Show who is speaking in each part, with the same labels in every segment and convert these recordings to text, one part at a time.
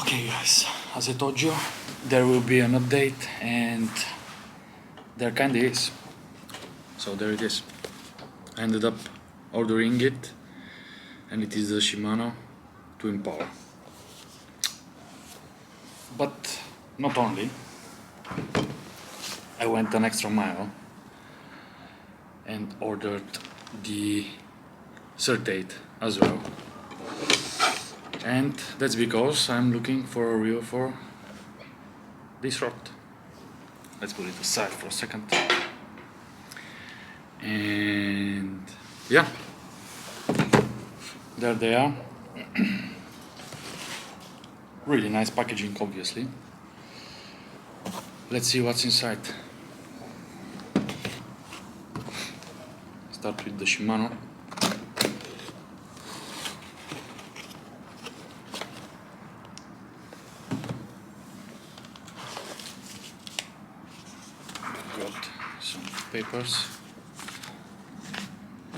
Speaker 1: Okay guys, as I told you, there will be an update, and there kinda is. So there it is. I ended up ordering it, and it is the Shimano Twin Power. But not only, I went an extra mile and ordered the Certate as well. And that's because I'm looking for a reel for this rod. Let's put it aside for a second. And yeah, there they are. Really nice packaging, obviously. Let's see what's inside. Start with the Shimano. Got some papers.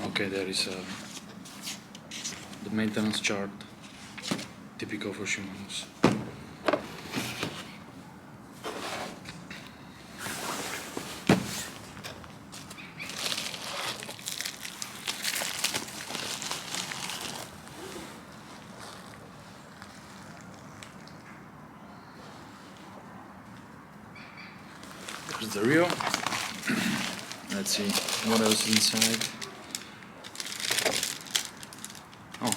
Speaker 1: Okay, there is the maintenance chart, typical for Shimanos. There's the reel. Let's see what else is inside. Oh,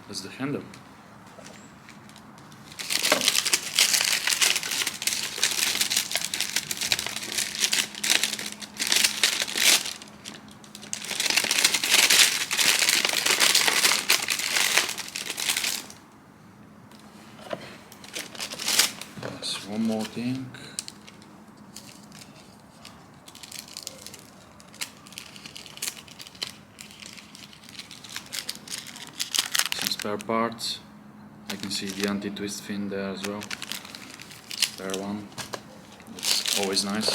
Speaker 1: that's the handle. There's one more thing. Spare parts. I can see the anti-twist fin there as well. Spare one. It's always nice.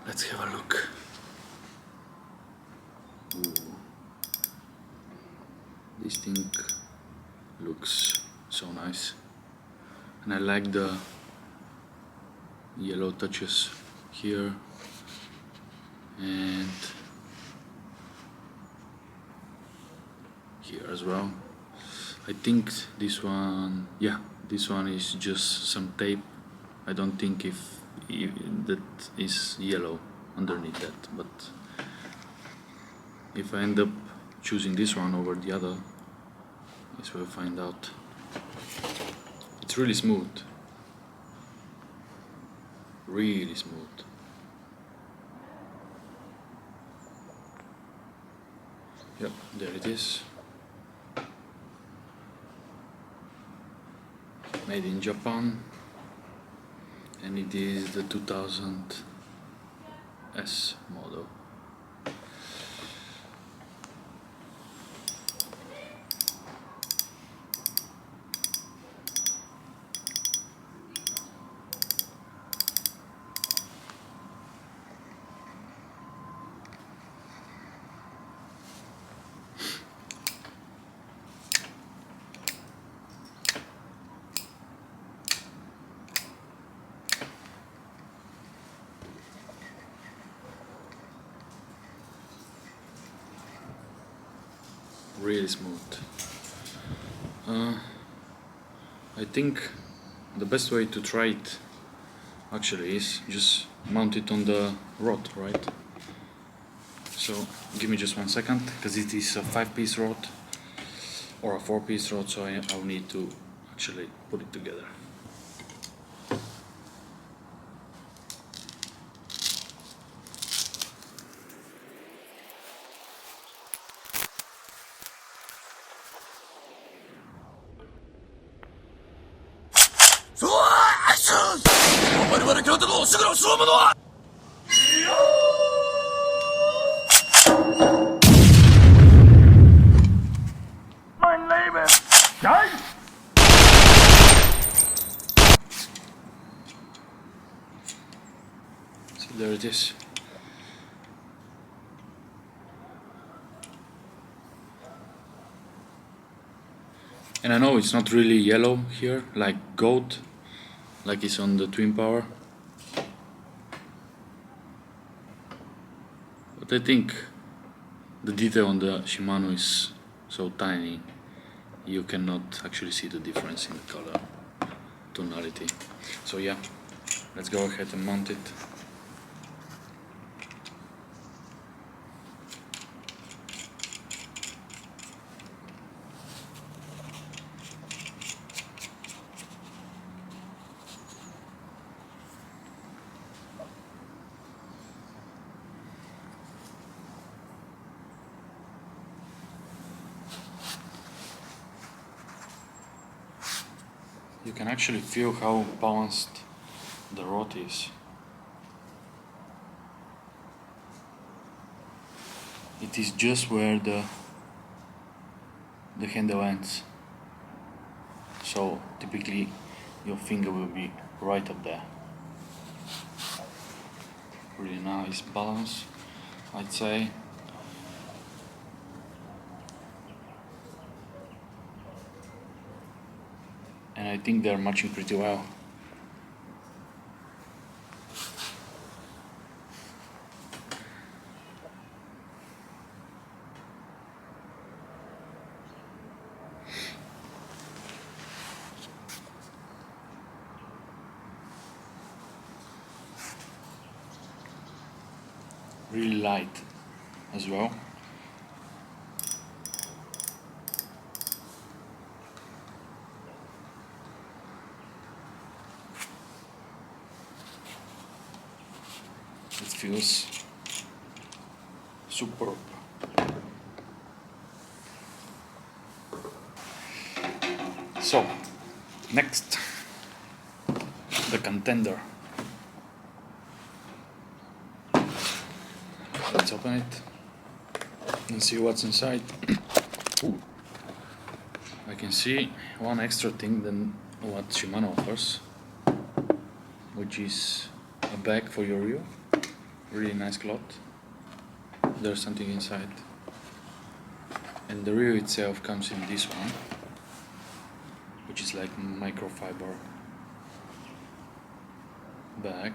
Speaker 1: Let's have a look. Ooh. This thing looks so nice, and I like the yellow touches here and here as well. I think this one, yeah, this one is just some tape. I don't think if that is yellow underneath that, but if I end up choosing this one over the other, I guess we'll find out. It's really smooth, really smooth. Yep, there it is. Made in Japan, and it is the 2000S model. Really smooth. I think the best way to try it actually is just mount it on the rod, right? So give me just 1 second, because it is a 5-piece rod or a 4-piece rod, so I'll need to actually put it together. So there it is. And I know it's not really yellow here, like gold, like it's on the Twin Power. But I think the detail on the Shimano is so tiny, you cannot actually see the difference in the color tonality. So yeah, let's go ahead and mount it. You can actually feel how balanced the rod is. It is just where the handle ends. So typically your finger will be right up there. Really nice balance, I'd say. And I think they're matching pretty well. Really light as well. It feels superb. So, next, the contender. Let's open it and see what's inside. Ooh. I can see one extra thing than what Shimano offers, which is a bag for your reel. Really nice cloth. There's something inside. And the reel itself comes in this one, which is like microfiber bag.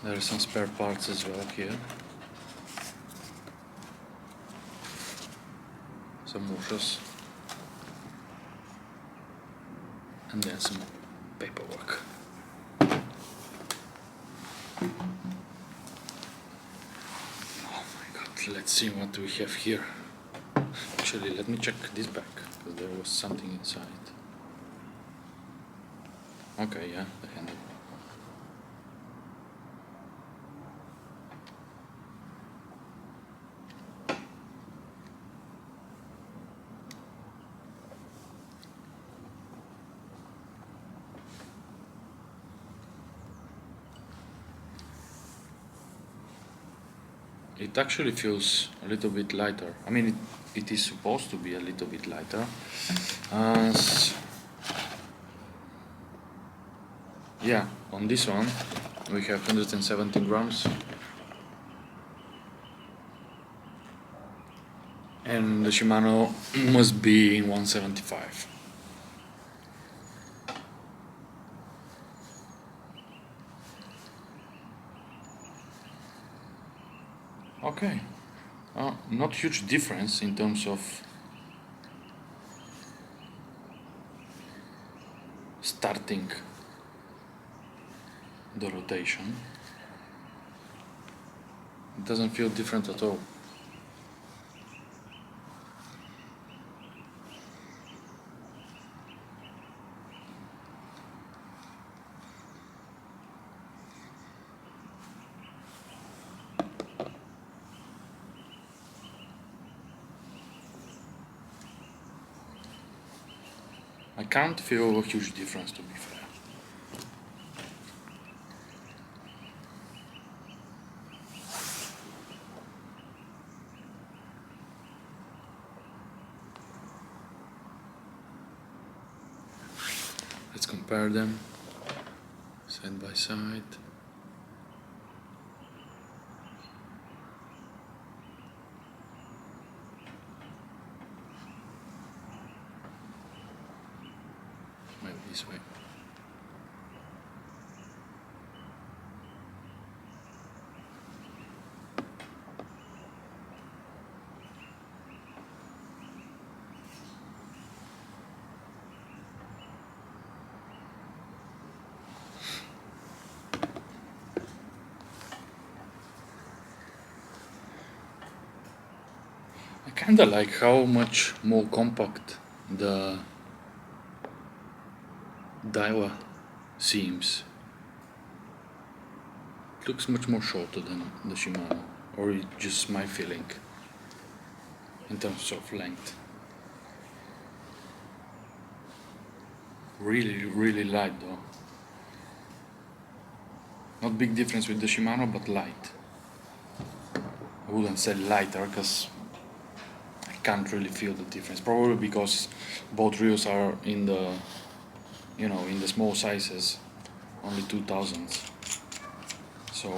Speaker 1: There are some spare parts as well here. Some washers. And then some paperwork. Oh my god, let's see what we have here. Actually, let me check this bag, because there was something inside. Okay, yeah, the handle. It actually feels a little bit lighter. I mean, it is supposed to be a little bit lighter. Yeah, on this one we have 170 grams. And the Shimano must be in 175. Okay, not huge difference in terms of starting the rotation. It doesn't feel different at all. I can't feel a huge difference, to be fair. Let's compare them side by side. Maybe this way. I kinda like how much more compact the Daiwa seems. It looks much more shorter than the Shimano, or it's just my feeling in terms of length. Really light though. Not big difference with the Shimano, but light. I wouldn't say lighter because I can't really feel the difference. Probably because both reels are in the, in the small sizes, only 2000s. So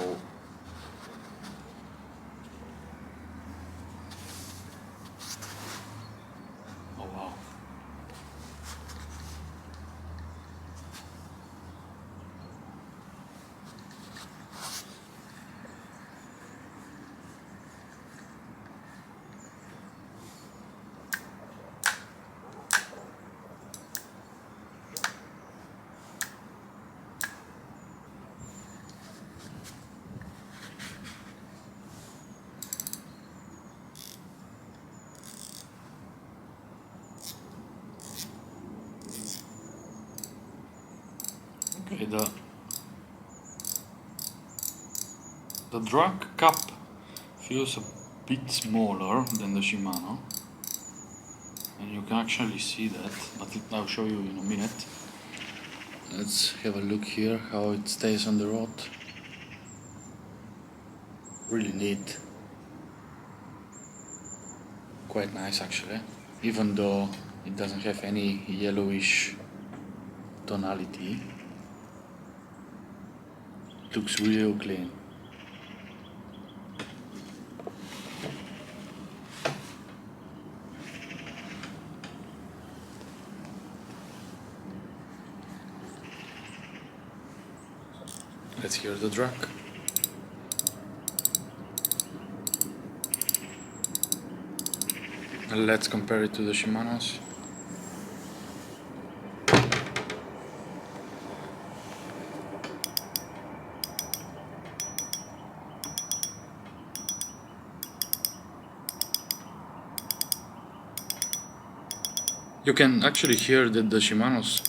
Speaker 1: oh wow. Okay, the drag cap feels a bit smaller than the Shimano, and you can actually see that, but I'll show you in a minute. Let's have a look here how it stays on the rod. Really neat. Quite nice actually, even though it doesn't have any yellowish tonality. It looks real clean. Let's hear the drag. And let's compare it to the Shimano's. You can actually hear that the Shimano's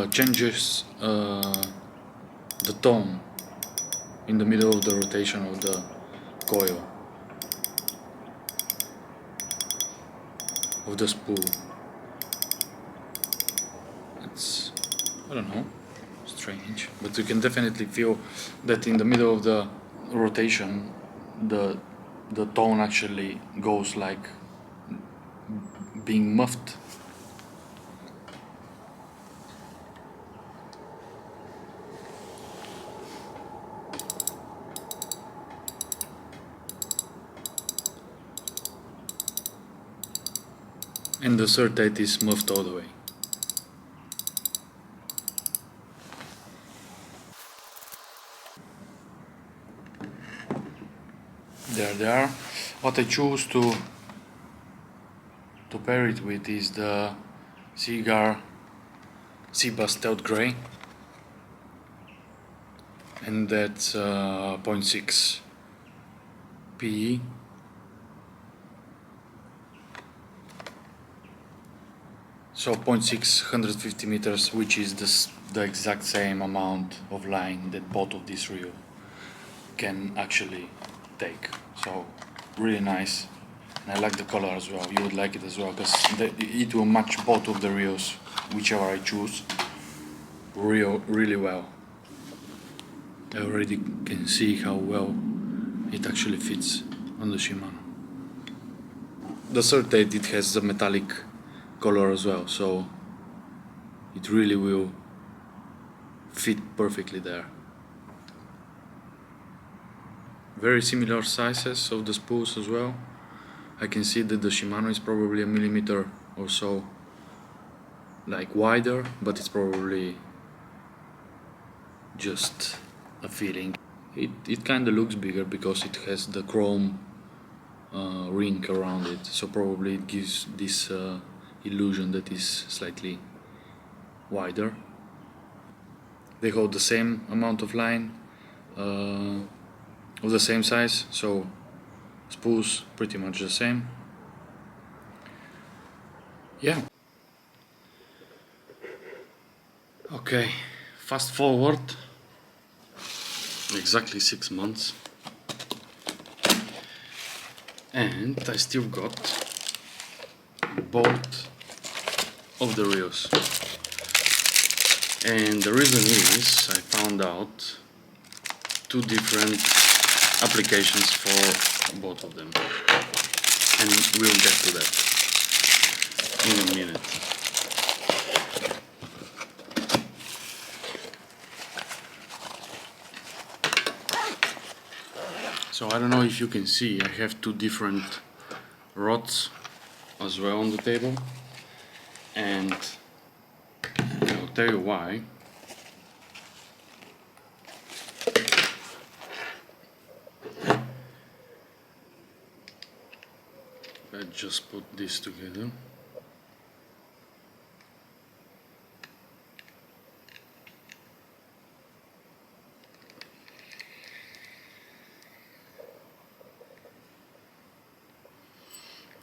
Speaker 1: changes the tone in the middle of the rotation of the coil of the spool. It's, I don't know, strange, but you can definitely feel that in the middle of the rotation the tone actually goes like being muffed. And the Certate is muffed all the way. There they are. What I choose to pair it with is the Seabar Stealth Grey, and that's 0.6 PE. So 0.6, 150 meters, which is the exact same amount of line that both of these reels can actually take. So really nice. And I like the color as well. You would like it as well, because it will match both of the reels, whichever I choose, really well. I already can see how well it actually fits on the Shimano. The Certate, it has the metallic color as well, so it really will fit perfectly there. Very similar sizes of the spools as well. I can see that the Shimano is probably a millimeter or so like wider, but it's probably just a feeling. It kind of looks bigger because it has the chrome ring around it, so probably it gives this illusion that is slightly wider. They hold the same amount of line, of the same size, so spools pretty much the same. Yeah. Okay, fast forward exactly 6 months, and I still got both of the reels. And the reason is I found out 2 different applications for both of them, and we'll get to that in a minute. So I don't know if you can see, I have 2 different rods as well on the table, and I'll tell you why. I just put this together.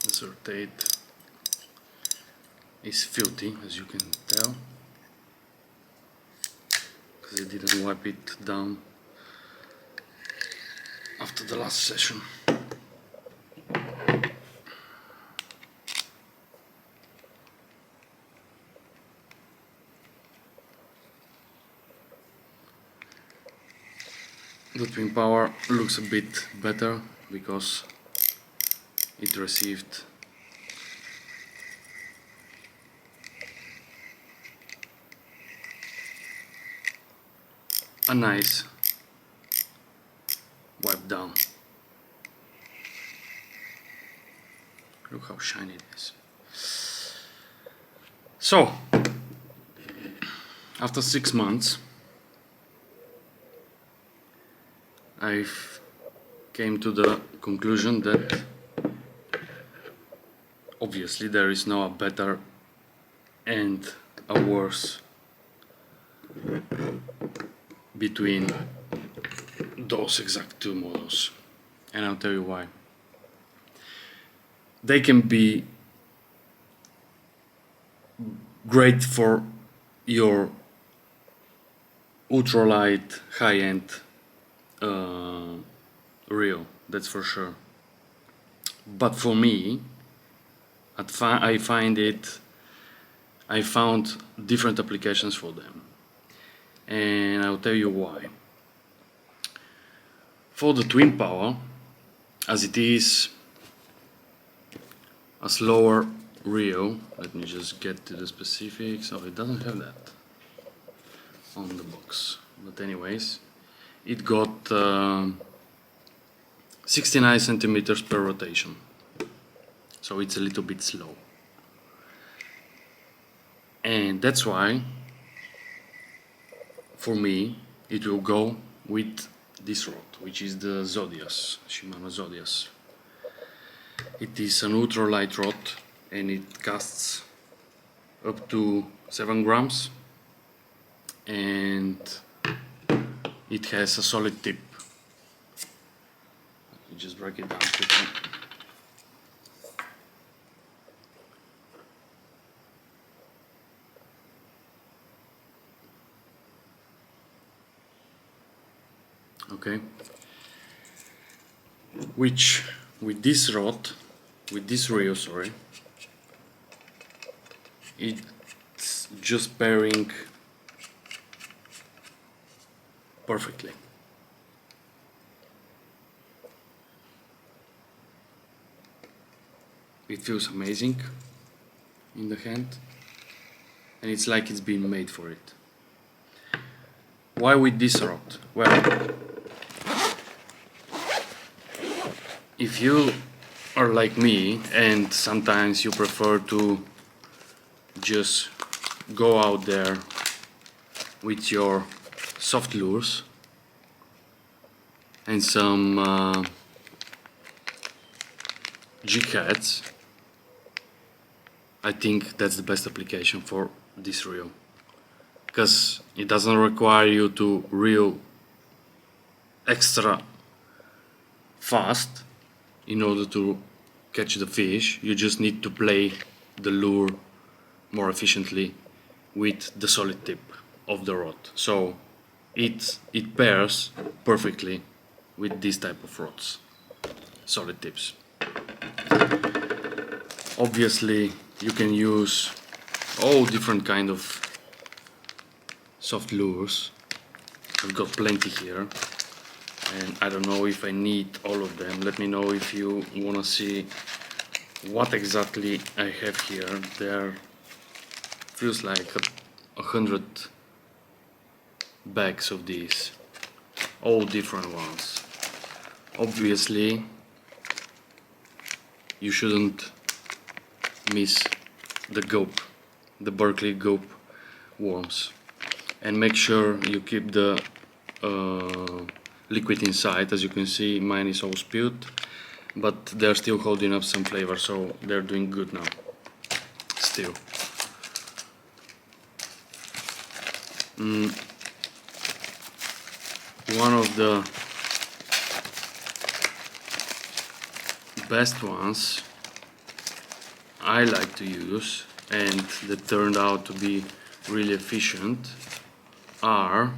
Speaker 1: The Certate is filthy, as you can tell, because I didn't wipe it down after the last session. The Twin Power looks a bit better because it received a nice wipe down. Look how shiny it is. So, after 6 months, I came to the conclusion that obviously there is no a better and a worse between those exact 2 models, and I'll tell you why. They can be great for your ultralight high-end reel, that's for sure. But for me, I found different applications for them, and I'll tell you why. For the Twin Power, as it is a slower reel, let me just get to the specifics. Oh, it doesn't have that on the box, but anyways, it got 69 centimeters per rotation, so it's a little bit slow, and that's why for me it will go with this rod, which is the Zodias, Shimano Zodias. It is an ultralight rod and it casts up to 7 grams, and it has a solid tip. Let me just break it down quickly. Okay, which with this rod with this reel, sorry, it's just pairing perfectly. It feels amazing in the hand, and it's like it's been made for it. Why with this rod? Well, if you are like me and sometimes you prefer to just go out there with your soft lures and some jig heads, I think that's the best application for this reel, because it doesn't require you to reel extra fast in order to catch the fish. You just need to play the lure more efficiently with the solid tip of the rod. So it pairs perfectly with this type of rods, solid tips. Obviously you can use all different kind of soft lures. I've got plenty here, and I don't know if I need all of them. Let me know if you wanna see what exactly I have here. There feels like 100 bags of these, all different ones. Obviously you shouldn't miss the gope, the Berkeley gope worms, and make sure you keep the liquid inside. As you can see, mine is all spilled, but they're still holding up some flavor, so they're doing good now still. One of the best ones I like to use, and that turned out to be really efficient, are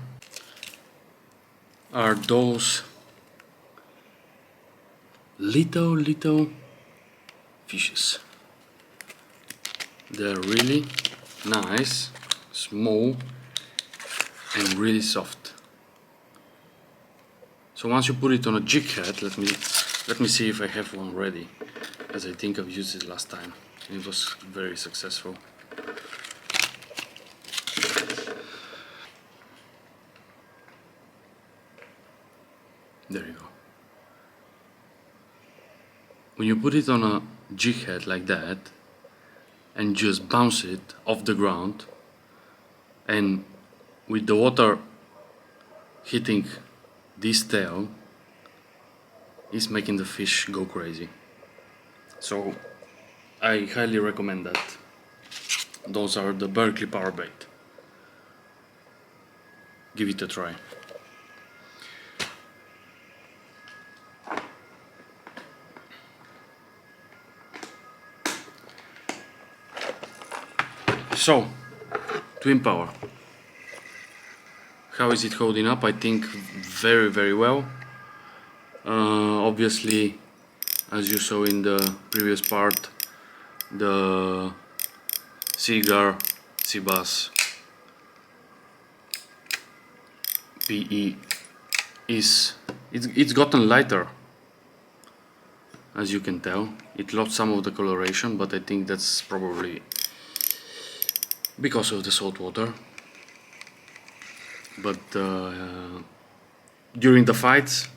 Speaker 1: those little fishes. They're really nice, small, and really soft. So once you put it on a jig head, let me see if I have one ready, as I think I've used it last time and it was very successful. There you go. When you put it on a jig head like that and just bounce it off the ground, and with the water hitting this tail, is making the fish go crazy. So I highly recommend that. Those are the Berkeley Power Bait. Give it a try. So, Twin Power. How is it holding up? I think very well. Obviously, as you saw in the previous part, the Cigar Seabass PE it's gotten lighter, as you can tell. It lost some of the coloration, but I think that's probably because of the salt water. But during the fights,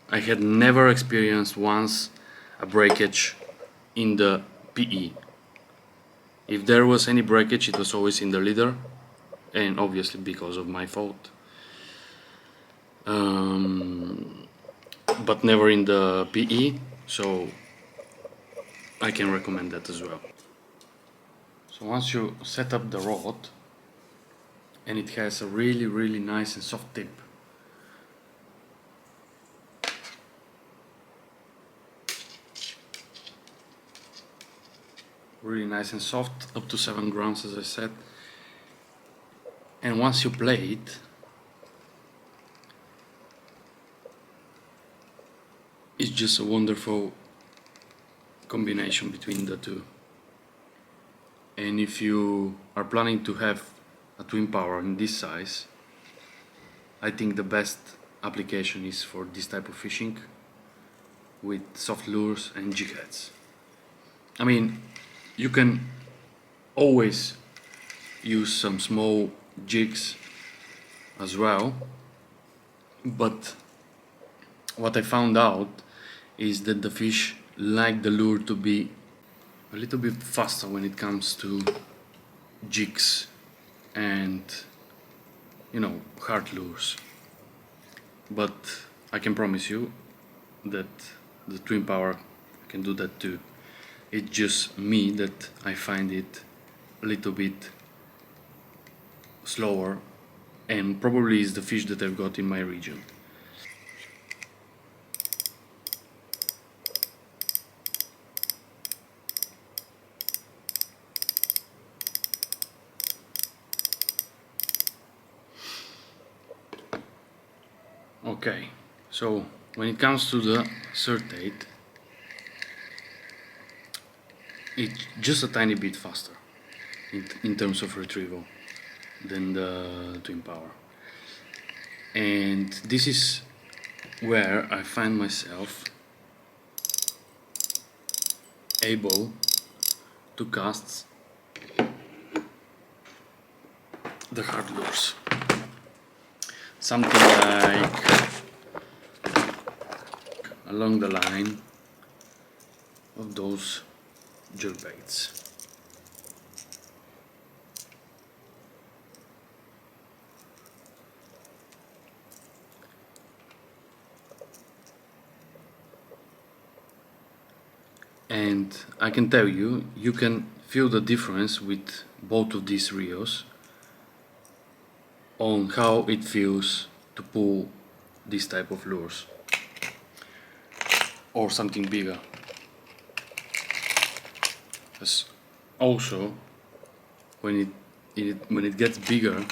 Speaker 1: I had never experienced once a breakage in the PE. If there was any breakage, it was always in the leader, and obviously because of my fault. But never in the PE, so I can recommend that as well. So once you set up the rod, and it has a really nice and soft tip, really nice and soft, up to 7 grams as I said, and once you play it, it's just a wonderful combination between the two. And if you are planning to have a twin power in this size, I think the best application is for this type of fishing with soft lures and jig heads. I mean, you can always use some small jigs as well, but what I found out is that the fish like the lure to be a little bit faster when it comes to jigs and, you know, hard lures. But I can promise you that the twin power can do that too. It's just me that I find it a little bit slower, and probably is the fish that I've got in my region. Okay, so when it comes to the Certate, it's just a tiny bit faster in terms of retrieval than the twin power, and this is where I find myself able to cast the hard lures, something like along the line of those jerkbaits. And I can tell you, you can feel the difference with both of these reels on how it feels to pull this type of lures or something bigger. Because also when it gets bigger,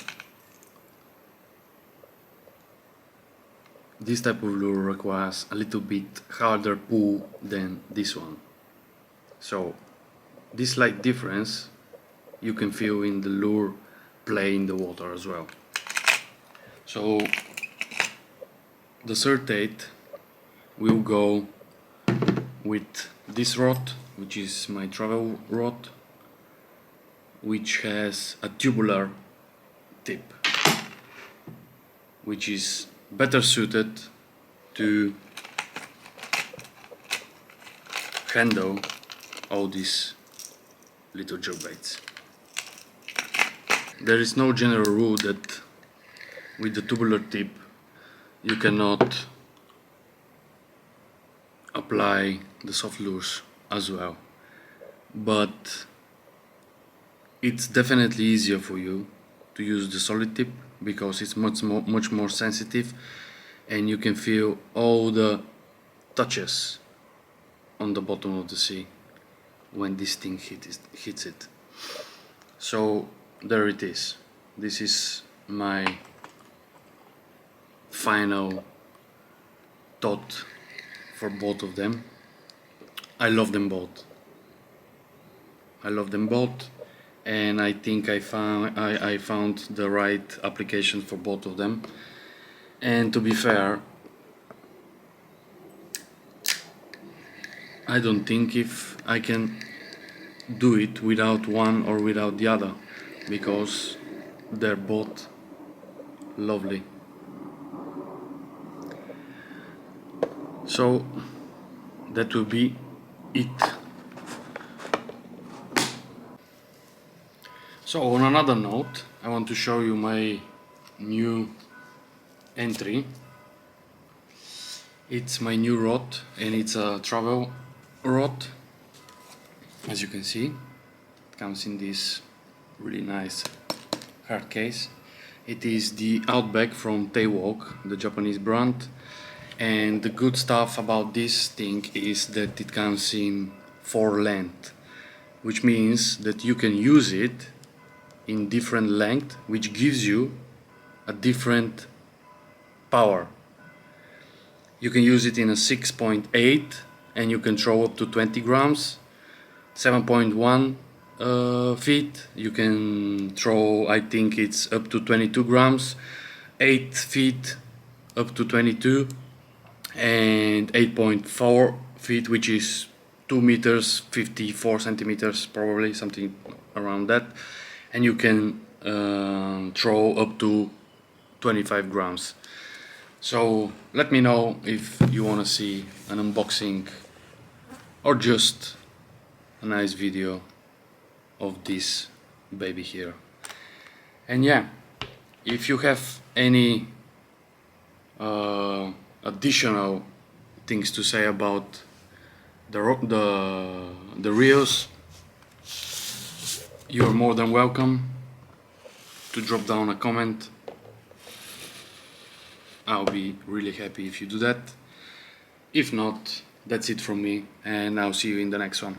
Speaker 1: this type of lure requires a little bit harder pull than this one. So this slight difference you can feel in the lure play in the water as well. So the Certate will go with this rod, which is my travel rod, which has a tubular tip, which is better suited to handle all these little jerkbaits. There is no general rule that with the tubular tip you cannot apply the soft lures as well, but it's definitely easier for you to use the solid tip because it's much more sensitive, and you can feel all the touches on the bottom of the sea when this thing hits it. So there it is. This is my final thought for both of them. I love them both. I love them both, and I think I found the right application for both of them. And to be fair, I don't think if I can do it without one or without the other, because they're both lovely. So that will be it. So on another note, I want to show you my new entry. It's my new rod, and it's a travel rod. As you can see, it comes in this really nice hard case. It is the Outback from Daiwa, the Japanese brand, and the good stuff about this thing is that it comes in 4 length, which means that you can use it in different length, which gives you a different power. You can use it in a 6.8
Speaker 2: and you can throw up to 20 grams. 7.1 feet, you can throw, I think it's up to 22 grams. 8 feet up to 22, and 8.4 feet, which is 2 meters 54 centimeters, probably something around that, and you can throw up to 25 grams. So let me know if you want to see an unboxing or just a nice video of this baby here. And yeah, if you have any additional things to say about the reels, you're more than welcome to drop down a comment. I'll be really happy if you do that. If not, that's it from me, and I'll see you in the next one.